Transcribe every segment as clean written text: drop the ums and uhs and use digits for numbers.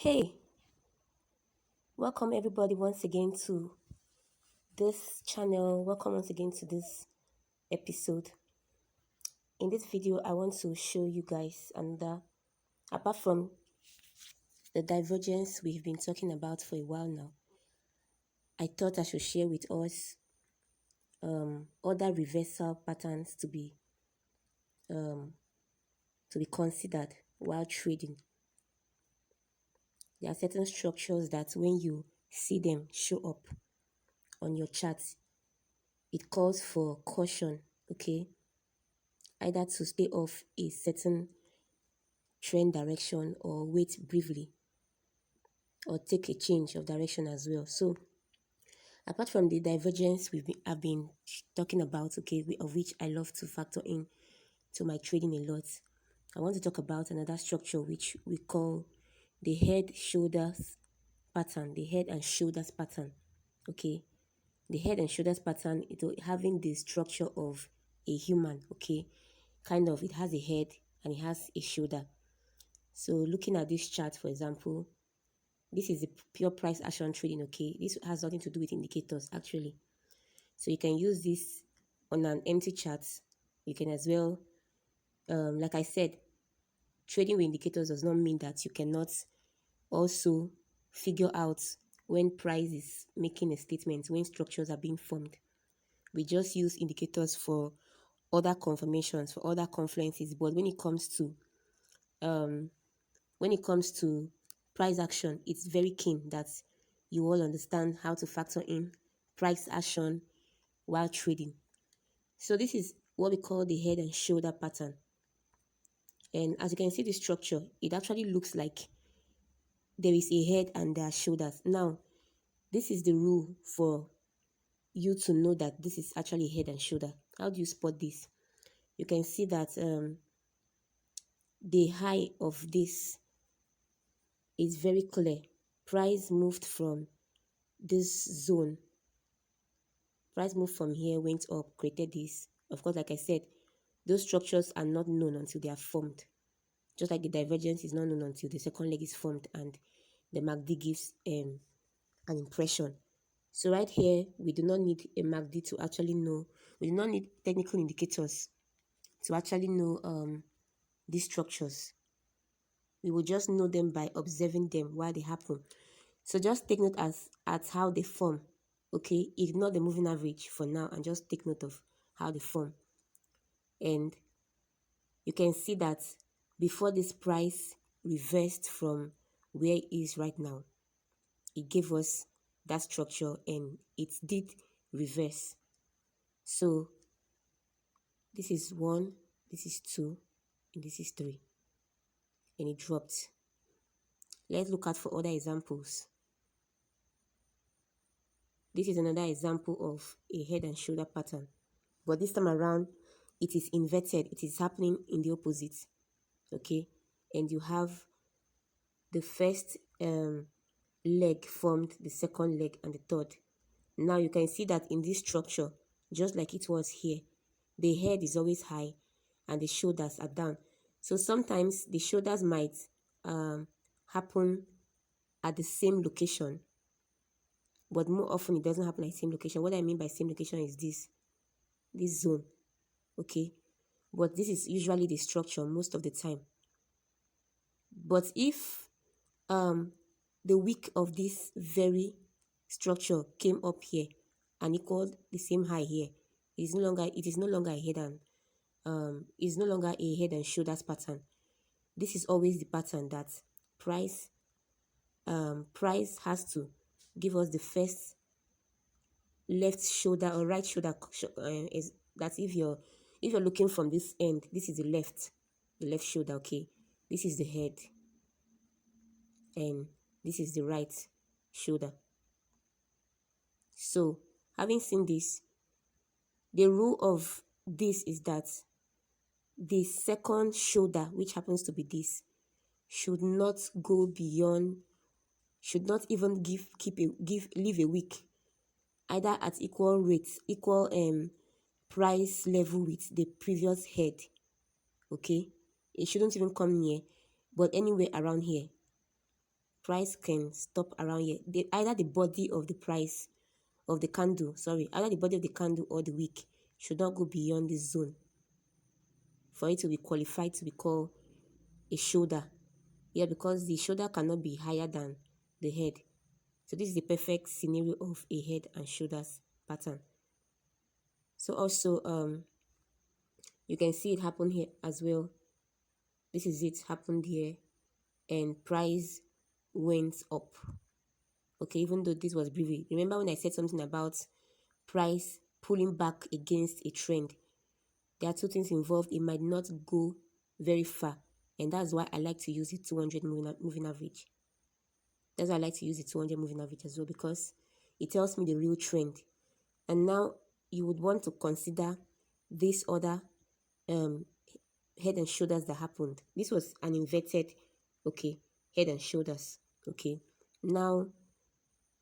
Hey, welcome everybody once again to this channel. Welcome once again to this episode. In this video, I want to show you guys apart from the divergence we've been talking about for a while now, I thought I should share with us other reversal patterns to be considered while trading. There are certain structures that when you see them show up on your chart, it calls for caution, okay? Either to stay off a certain trend direction or wait briefly or take a change of direction as well. So apart from the divergence I've been talking about, okay, of which I love to factor in to my trading a lot, I want to talk about another structure which we call the head shoulders pattern, the head and shoulders pattern. Okay, the head and shoulders pattern, having the structure of a human. Okay, kind of, it has a head and it has a shoulder. So looking at this chart, for example, this is the pure price action trading. Okay, this has nothing to do with indicators actually. So you can use this on an empty chart. You can as well, like I said, trading with indicators does not mean that you cannot also figure out when price is making a statement, when structures are being formed. We just use indicators for other confirmations, for other confluences. But when it comes to price action, it's very keen that you all understand how to factor in price action while trading. So this is what we call the head and shoulder pattern. And as you can see the structure, it actually looks like there is a head and there are shoulders. Now, this is the rule for you to know that this is actually head and shoulder. How do you spot this? You can see that the high of this is very clear. Price moved from this zone. Price moved from here, went up, created this. Of course, like I said, those structures are not known until they are formed. Just like the divergence is not known until the second leg is formed and the MACD gives an impression. So right here, we do not need a MACD to actually know. We do not need technical indicators to actually know these structures. We will just know them by observing them while they happen. So just take note at how they form. Okay, ignore the moving average for now and just take note of how they form. And you can see that before this price reversed from where it is right now, it gave us that structure and it did reverse. So this is 1, this is 2, and this is 3, and it dropped. Let's look at for other examples. This is another example of a head and shoulder pattern, but this time around it is inverted. It is happening in the opposite. Okay, and you have the first leg formed, the second leg, and the third. Now you can see that in this structure, just like it was here, the head is always high and the shoulders are down. So sometimes the shoulders might happen at the same location, but more often it doesn't happen at the same location. What I mean by same location is this zone. Okay, but this is usually the structure most of the time. But if the wick of this very structure came up here and equaled the same high here, it is no longer a head and shoulders pattern. This is always the pattern that price has to give us the first left shoulder or right shoulder. Is that if you're looking from this end, this is the left shoulder. Okay, this is the head and this is the right shoulder. So having seen this, the rule of this is that the second shoulder, which happens to be this, should not go beyond, should not even leave a wick either at equal rates, equal price level with the previous head. Okay, it shouldn't even come near, but anywhere around here, price can stop around here. Either the body of the price of the candle, either the body of the candle or the wick should not go beyond this zone for it to be qualified to be called a shoulder. Yeah, because the shoulder cannot be higher than the head. So this is the perfect scenario of a head and shoulders pattern. So also you can see it happen here as well. This is it happened here, and price went up. Okay, even though this was briefly. Remember when I said something about price pulling back against a trend? There are two things involved. It might not go very far, and that's why I like to use the 200 moving average. That's why I like to use the 200 moving average as well, because it tells me the real trend. And now you would want to consider this other head and shoulders that happened. This was an inverted, okay, head and shoulders. Okay, now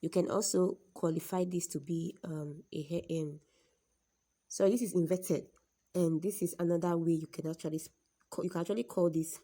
you can also qualify this to be a head. So this is inverted, and this is another way you can actually call this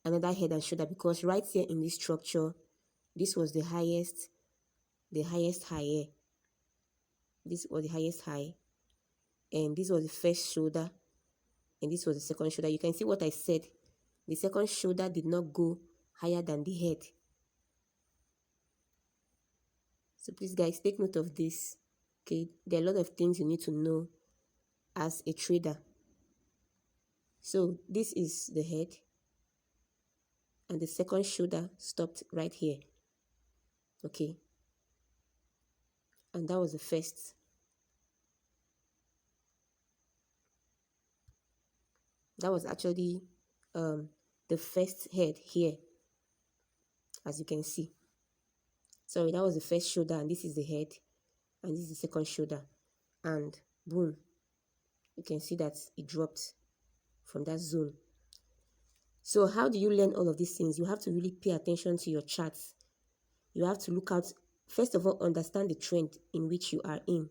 another head and shoulder, because right here in this structure, this was the highest high. This was the highest high, and this was the first shoulder, and this was the second shoulder. You can see what I said. The second shoulder did not go higher than the head. So please, guys, take note of this. Okay, there are a lot of things you need to know as a trader. So this is the head, and the second shoulder stopped right here. Okay, and that was the first. That was actually the first head here, as you can see. Sorry, that was the first shoulder, and this is the head, and this is the second shoulder, and boom, you can see that it dropped from that zone. So how do you learn all of these things? You have to really pay attention to your charts. You have to look out, first of all, understand the trend in which you are in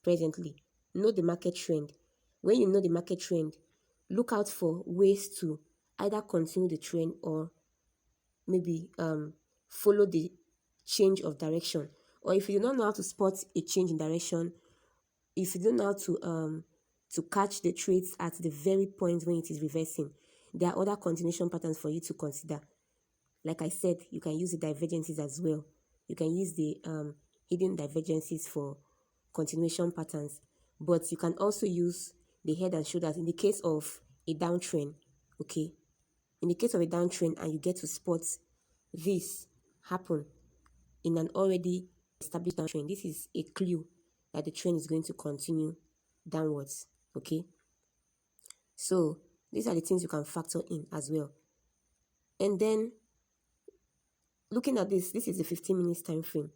presently. Know the market trend. When you know the market trend, look out for ways to either continue the trend or maybe follow the change of direction. Or if you do not know how to spot a change in direction, if you don't know how to catch the trades at the very point when it is reversing, there are other continuation patterns for you to consider. Like I said, you can use the divergences as well. You can use the hidden divergences for continuation patterns, but you can also use the head and shoulders in the case of a downtrend. Okay, in the case of a downtrend, and you get to spot this happen in an already established downtrend, this is a clue that the trend is going to continue downwards. Okay, so these are the things you can factor in as well. And then looking at this is the 15 minutes time frame,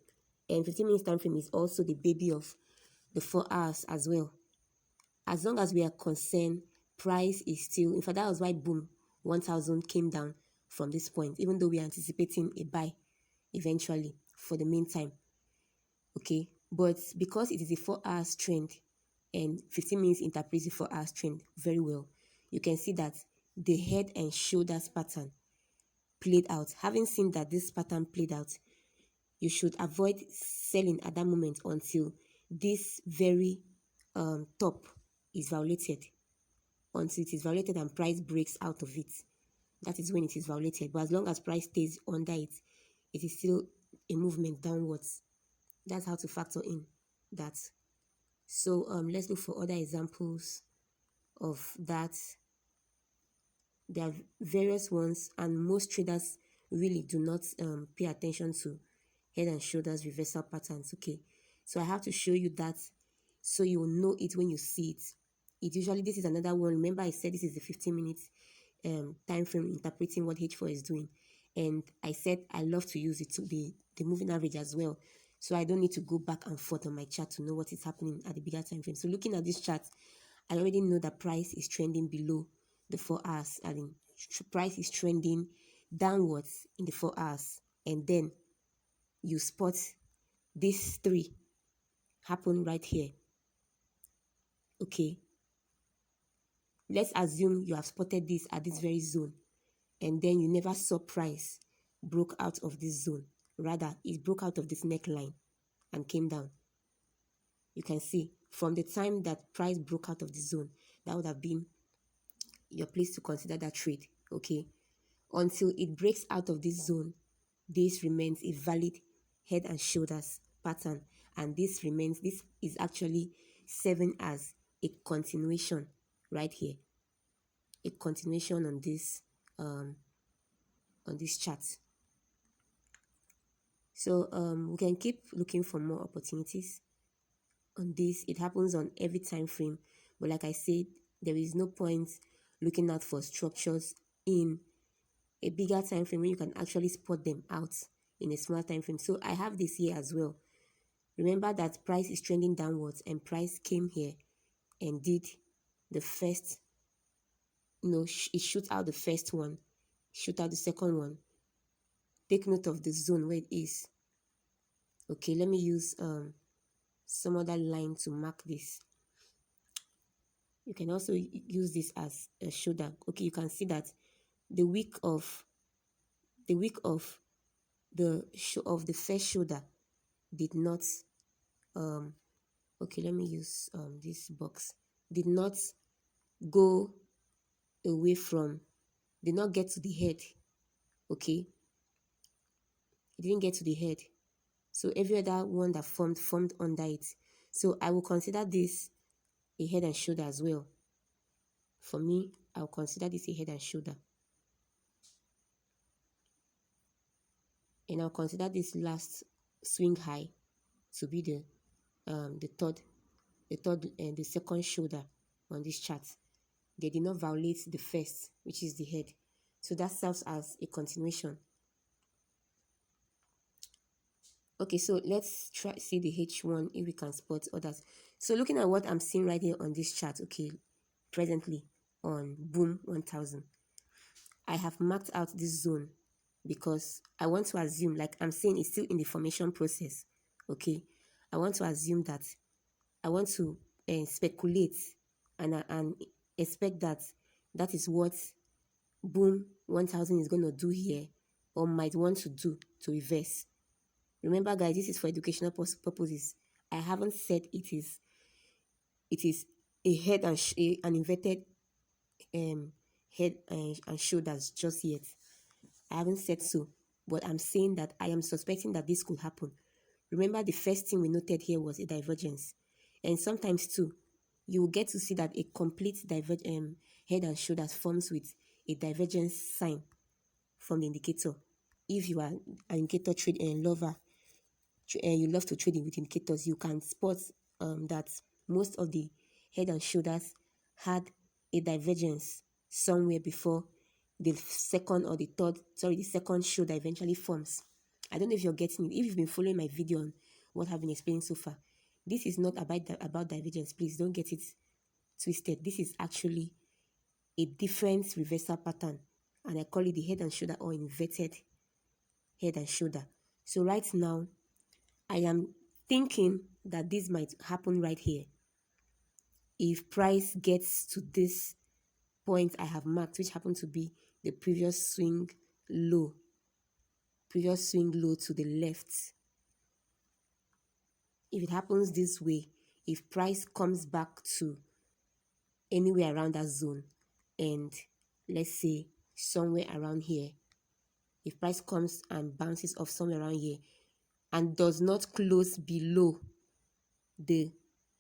and 15 minutes time frame is also the baby of the 4 hours as well. As long as we are concerned, price is still, in fact, that was why boom, 1000 came down from this point, even though we are anticipating a buy eventually for the meantime. Okay, but because it is a 4 hours trend and 15 minutes interprets the 4 hours trend very well, you can see that the head and shoulders pattern played out. Having seen that this pattern played out, you should avoid selling at that moment until this very top is violated. Until it is violated and price breaks out of it, that is when it is violated. But as long as price stays under it, it is still a movement downwards. That's how to factor in that. So let's look for other examples of that. There are various ones, and most traders really do not pay attention to head and shoulders reversal patterns. Okay, so I have to show you that so you will know it when you see it. This is another one. Remember, I said this is the 15 minutes time frame interpreting what H4 is doing, and I said I love to use it to the moving average as well, so I don't need to go back and forth on my chart to know what is happening at the bigger time frame. So looking at this chart, I already know that price is trending below the 4 hours. I mean, price is trending downwards in the 4 hours, and then you spot these 3 happen right here. Okay, let's assume you have spotted this at this very zone, and then you never saw price broke out of this zone. Rather, it broke out of this neckline and came down. You can see from the time that price broke out of the zone, that would have been your place to consider that trade, okay? Until it breaks out of this zone, this remains a valid head and shoulders pattern, and this is actually serving as a continuation right here, a continuation on this chart. So we can keep looking for more opportunities on this. It happens on every time frame, but like I said, there is no point looking out for structures in a bigger time frame when you can actually spot them out in a small time frame. So I have this here as well. Remember that price is trending downwards, and price came here and did the first, it shoot out the first one, shoot out the second one. Take note of the zone where it is. Okay, let me use some other line to mark this. You can also use this as a shoulder. Okay, you can see that the week of the first shoulder did not okay, let me use this box, did not go away from, did not get to the head. Okay, it didn't get to the head, so every other one that formed under it. So I will consider this a head and shoulder as well. For me, I'll consider this a head and shoulder, and I'll consider this last swing high to be the third and the second shoulder on this chart. They did not violate the first, which is the head, so that serves as a continuation. Okay, so let's try see the H1 if we can spot others. So looking at what I'm seeing right here on this chart, okay, presently on Boom 1000, I have marked out this zone because I want to assume, like I'm saying, it's still in the formation process. Okay, I want to assume that, I want to speculate and expect that that is what Boom 1000 is going to do here, or might want to do to reverse. Remember, guys, this is for educational purposes. I haven't said it is a head and an inverted head and shoulders just yet. I haven't said so, but I'm saying that I am suspecting that this could happen. Remember, the first thing we noted here was a divergence, and sometimes too, you will get to see that a complete head and shoulders forms with a divergence sign from the indicator. If you are an indicator trade lover, and you love to trade with indicators, you can spot that most of the head and shoulders had a divergence somewhere before the second shoulder eventually forms. I don't know if you're getting it. If you've been following my video on what I've been explaining so far, this is not about divergence. Please don't get it twisted. This is actually a different reversal pattern, and I call it the head and shoulder, or inverted head and shoulder. So right now, I am thinking that this might happen right here. If price gets to this point I have marked, which happened to be the previous swing low to the left. If it happens this way, if price comes back to anywhere around that zone, and let's say somewhere around here, if price comes and bounces off somewhere around here and does not close below the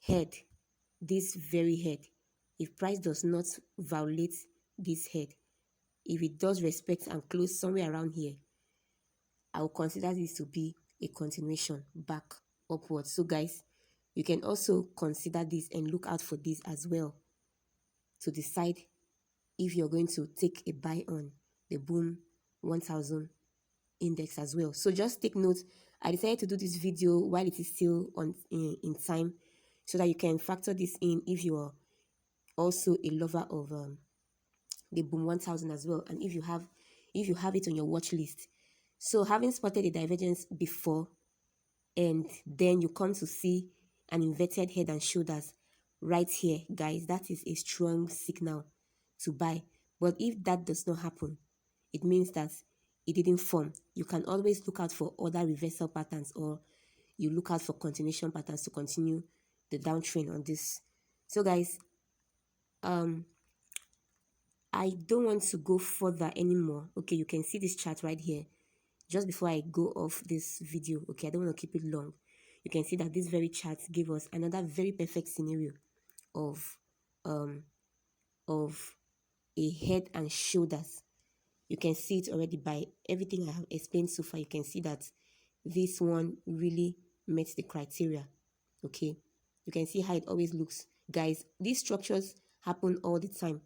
head, this very head, if price does not violate this head, if it does respect and close somewhere around here, I will consider this to be a continuation back upwards. So guys, you can also consider this and look out for this as well to decide if you're going to take a buy on the Boom 1000 index as well. So just take note, I decided to do this video while it is still in time, so that you can factor this in if you are also a lover of the Boom 1000 as well, and if you have it on your watch list. So having spotted a divergence before, and then you come to see an inverted head and shoulders right here, guys, that is a strong signal to buy. But if that does not happen, it means that it didn't form, you can always look out for other reversal patterns, or you look out for continuation patterns to continue the downtrend on this. So guys, I don't want to go further anymore. Okay, you can see this chart right here. Just before I go off this video, okay, I don't want to keep it long. You can see that this very chart gave us another very perfect scenario of a head and shoulders. You can see it already by everything I have explained so far. You can see that this one really met the criteria. Okay, you can see how it always looks. Guys, these structures happen all the time,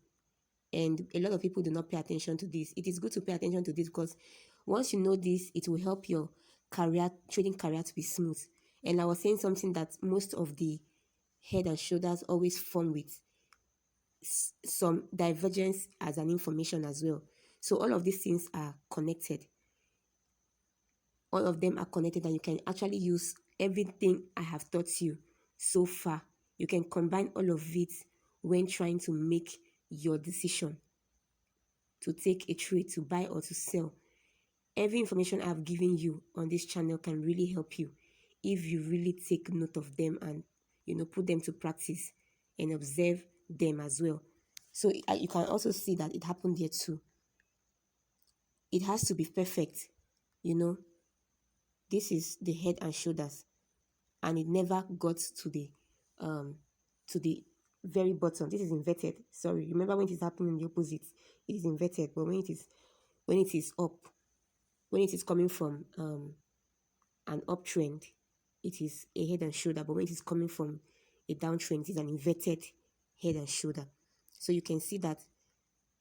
and a lot of people do not pay attention to this. It is good to pay attention to this, because once you know this, it will help your trading career to be smooth. And I was saying something that most of the head and shoulders always form with some divergence as an information as well. So all of these things are connected. All of them are connected, and you can actually use everything I have taught you so far. You can combine all of it when trying to make your decision to take a trade, to buy or to sell. Every information I've given you on this channel can really help you if you really take note of them and, put them to practice and observe them as well. So you can also see that it happened here too. It has to be perfect, This is the head and shoulders, and it never got to the very bottom. This is inverted. Sorry, remember when it is happening in the opposite, it is inverted. But when it is up, when it is coming from an uptrend, it is a head and shoulder. But when it is coming from a downtrend, it is an inverted head and shoulder. So you can see that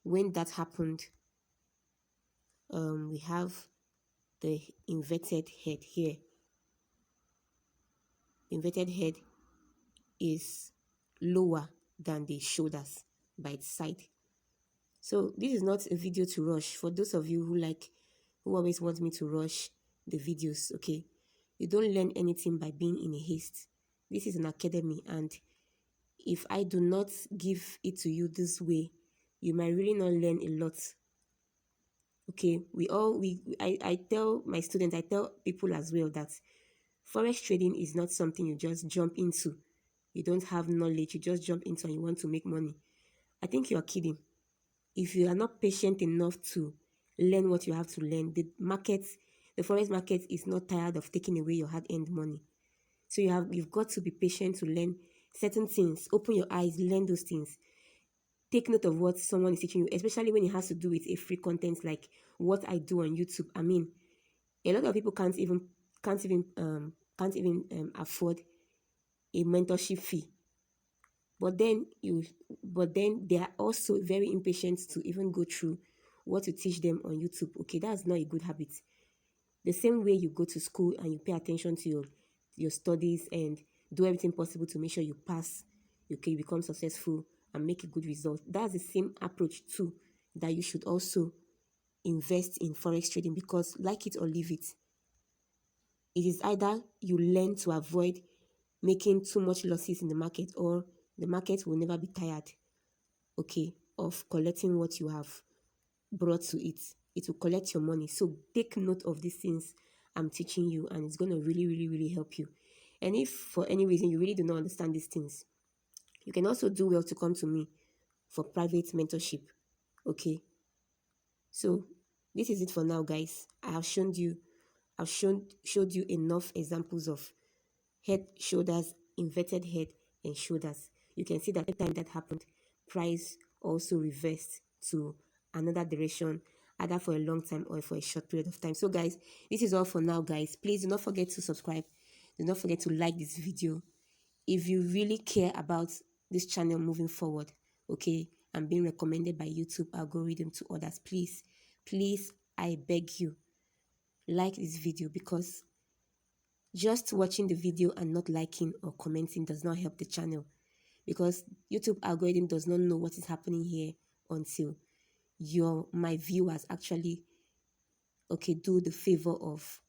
when that happened, we have the inverted head here. The inverted head is lower than the shoulders by its side. So this is not a video to rush. For those of you who always want me to rush the videos, okay, you don't learn anything by being in a haste. This is an academy, and if I do not give it to you this way, you might really not learn a lot. Okay, I tell my students, I tell people as well, that forex trading is not something you just jump into. You don't have knowledge, you just jump into and you want to make money. I think you are kidding. If you are not patient enough to learn what you have to learn, the forex market is not tired of taking away your hard-earned money. So you've got to be patient to learn certain things. Open your eyes, learn those things. Take note of what someone is teaching you, especially when it has to do with a free content like what I do on YouTube. I mean, a lot of people can't even afford a mentorship fee. But then they are also very impatient to even go through what you teach them on YouTube. Okay, that's not a good habit. The same way you go to school and you pay attention to your studies and do everything possible to make sure you pass, okay, you become successful and make a good result. That's the same approach too that you should also invest in forex trading, because like it or leave it, it is either you learn to avoid making too much losses in the market, or the market will never be tired, okay, of collecting what you have brought to it. It will collect your money. So take note of these things I'm teaching you, and it's going to really, really, really help you. And if for any reason you really do not understand these things, you can also do well to come to me for private mentorship, okay? So this is it for now, guys. I've showed you enough examples of head, shoulders, inverted head and shoulders. You can see that every time that happened, price also reversed to another direction, either for a long time or for a short period of time. So guys, this is all for now, guys. Please do not forget to subscribe. Do not forget to like this video. If you really care about this channel moving forward, okay, and being recommended by YouTube algorithm to others, please, I beg you, like this video, because just watching the video and not liking or commenting does not help the channel, because YouTube algorithm does not know what is happening here until my viewers actually, okay, do the favor of,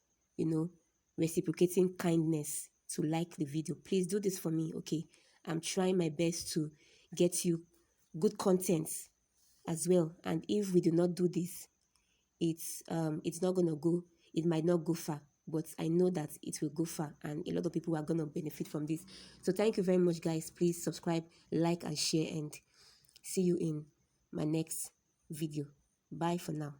reciprocating kindness to like the video. Please do this for me, okay? I'm trying my best to get you good content as well. And if we do not do this, it's not gonna go, it might not go far, but I know that it will go far, and a lot of people are gonna benefit from this. So thank you very much, guys. Please subscribe, like, and share, and see you in my next video. Bye for now.